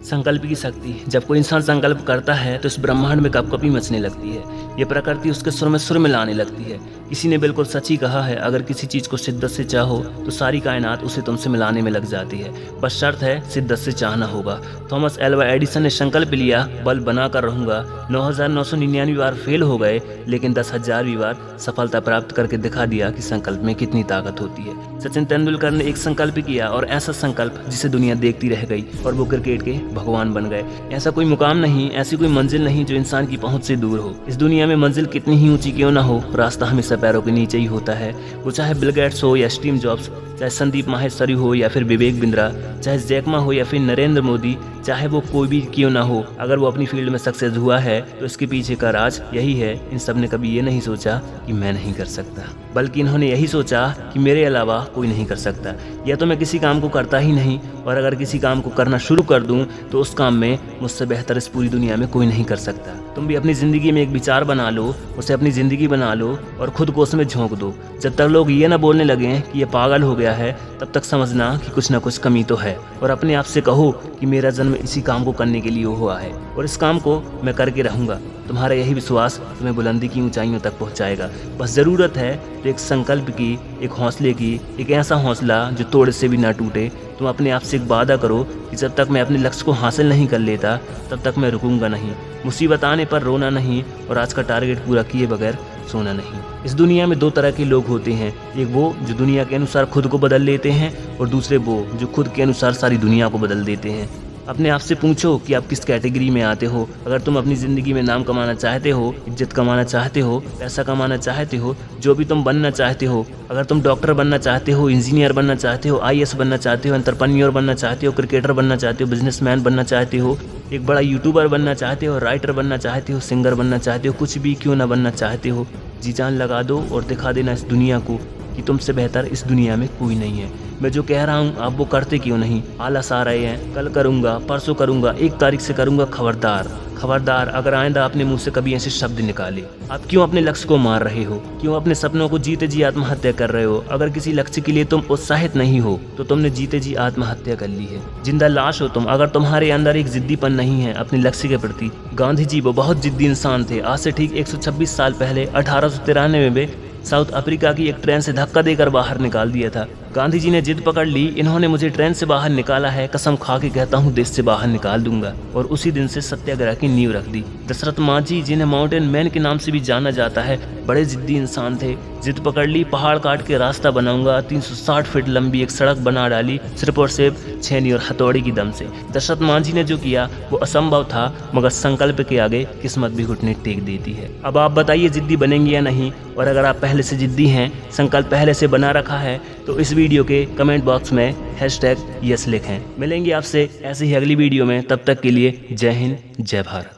संकल्प की शक्ति। जब कोई इंसान संकल्प करता है तो इस ब्रह्मांड में कपकपी मचने लगती है। ये प्रकृति उसके सुर में लाने लगती है। किसी ने बिल्कुल सच ही कहा है, अगर किसी चीज़ को शिद्दत से चाहो तो सारी कायनात उसे तुमसे मिलाने में लग जाती है। बस शर्त है शिद्दत से चाहना होगा। थॉमस एल्वा एडिसन ने संकल्प लिया, बल्ब बनाकर रहूंगा। 9,999 बार फेल हो गए, लेकिन 10,000वीं बार सफलता प्राप्त करके दिखा दिया कि संकल्प में कितनी ताकत होती है। सचिन तेंदुलकर ने एक संकल्प किया और ऐसा संकल्प जिसे दुनिया देखती रह गई और वो क्रिकेट के भगवान बन गए। ऐसा कोई मुकाम नहीं, ऐसी कोई मंजिल नहीं जो इंसान की पहुंच से दूर हो। इस दुनिया में मंजिल कितनी ही ऊंची क्यों ना हो, रास्ता हमेशा पैरों के नीचे ही होता है। वो चाहे बिल गेट्स हो या स्टीव जॉब्स, चाहे संदीप माहेश्वरी हो या फिर विवेक बिंद्रा, चाहे जैक मा हो या फिर नरेंद्र मोदी, चाहे वो कोई भी क्यों ना हो, अगर वो अपनी फील्ड में सक्सेस हुआ है तो इसके पीछे का राज यही है। इन सब ने कभी ये नहीं सोचा कि मैं नहीं कर सकता, बल्कि इन्होंने यही सोचा कि मेरे अलावा कोई नहीं कर सकता। या तो मैं किसी काम को करता ही नहीं, और अगर किसी काम को करना शुरू कर दूं तो उस काम में मुझसे बेहतर इस पूरी दुनिया में कोई नहीं कर सकता। तुम भी अपनी ज़िंदगी में एक विचार बना लो, उसे अपनी ज़िंदगी बना लो और खुद को उसमें झोंक दो। जब तक लोग ये ना बोलने लगें कि ये पागल हो गया है, तब तक समझना कि कुछ ना कुछ कमी तो है। और अपने आप से कहो कि मेरा जन्म इसी काम को करने के लिए हुआ है और इस काम को मैं करके रहूँगा। तुम्हारा यही विश्वास तुम्हें बुलंदी की ऊंचाइयों तक पहुंचाएगा। बस ज़रूरत है तो एक संकल्प की, एक हौसले की, एक ऐसा हौसला जो तोड़ से भी ना टूटे। तुम अपने आप से एक वादा करो कि जब तक मैं अपने लक्ष्य को हासिल नहीं कर लेता तब तक मैं रुकूंगा नहीं। मुसीबत आने पर रोना नहीं और आज का टारगेट पूरा किए बगैर सोना नहीं। इस दुनिया में दो तरह के लोग होते हैं, एक वो जो दुनिया के अनुसार खुद को बदल लेते हैं और दूसरे वो जो खुद के अनुसार सारी दुनिया को बदल देते हैं। अपने आप से पूछो कि आप किस कैटेगरी में आते हो। अगर तुम अपनी ज़िंदगी में नाम कमाना चाहते हो, इज्जत कमाना चाहते हो, पैसा कमाना चाहते हो, जो भी तुम बनना चाहते हो, अगर तुम डॉक्टर बनना चाहते हो, इंजीनियर बनना चाहते हो, IAS बनना चाहते हो, एंटरप्रेन्योर बनना चाहते हो, क्रिकेटर बनना चाहते हो, बिजनेसमैन बनना चाहते हो, एक बड़ा यूट्यूबर बनना चाहते हो, राइटर बनना चाहते हो, सिंगर बनना चाहते हो, कुछ भी क्यों ना बनना चाहते हो, जी जान लगा दो और दिखा देना इस दुनिया को कि तुमसे बेहतर इस दुनिया में कोई नहीं है। मैं जो कह रहा हूँ आप वो करते क्यों नहीं? आलस आ रहे हैं, कल करूँगा, परसों करूँगा, 1 तारीख से करूँगा। खबरदार खबरदार, अगर आइंदा आपने मुंह से कभी ऐसे शब्द निकाले। आप क्यों अपने लक्ष्य को मार रहे हो? क्यों अपने सपनों को जीते जी आत्महत्या कर रहे हो? अगर किसी लक्ष्य के लिए तुम उत्साहित नहीं हो तो तुमने जीते जी आत्महत्या कर ली है। जिंदा लाश हो तुम अगर तुम्हारे अंदर एक जिद्दीपन नहीं है अपने लक्ष्य के प्रति। गांधी जी वो बहुत जिद्दी इंसान थे। आज से ठीक 126 साल पहले 1893 में साउथ अफ्रीका की एक ट्रेन से धक्का देकर बाहर निकाल दिया था। गांधी जी ने जिद पकड़ ली, इन्होंने मुझे ट्रेन से बाहर निकाला है, कसम खा के कहता हूँ देश से बाहर निकाल दूंगा। और उसी दिन से सत्याग्रह की नींव रख दी। दशरथ मांझी, जिन्हें माउंटेन मैन के नाम से भी जाना जाता है, बड़े जिद्दी इंसान थे। जिद पकड़ ली, पहाड़ काट के रास्ता बनाऊंगा, 360 फीट लंबी एक सड़क बना डाली, सिर्फ और सिर्फ छेनी और हथौड़ी की दम से। दशरथ मांझी ने जो किया वो असंभव था, मगर संकल्प के आगे किस्मत भी घुटने टेक देती है। अब आप बताइए जिद्दी बनेंगे या नहीं? और अगर आप पहले से जिद्दी हैं, संकल्प पहले से बना रखा है, तो इस वीडियो के कमेंट बॉक्स में #यस लिखें। मिलेंगे आपसे ऐसे ही अगली वीडियो में, तब तक के लिए जय हिंद, जय भारत।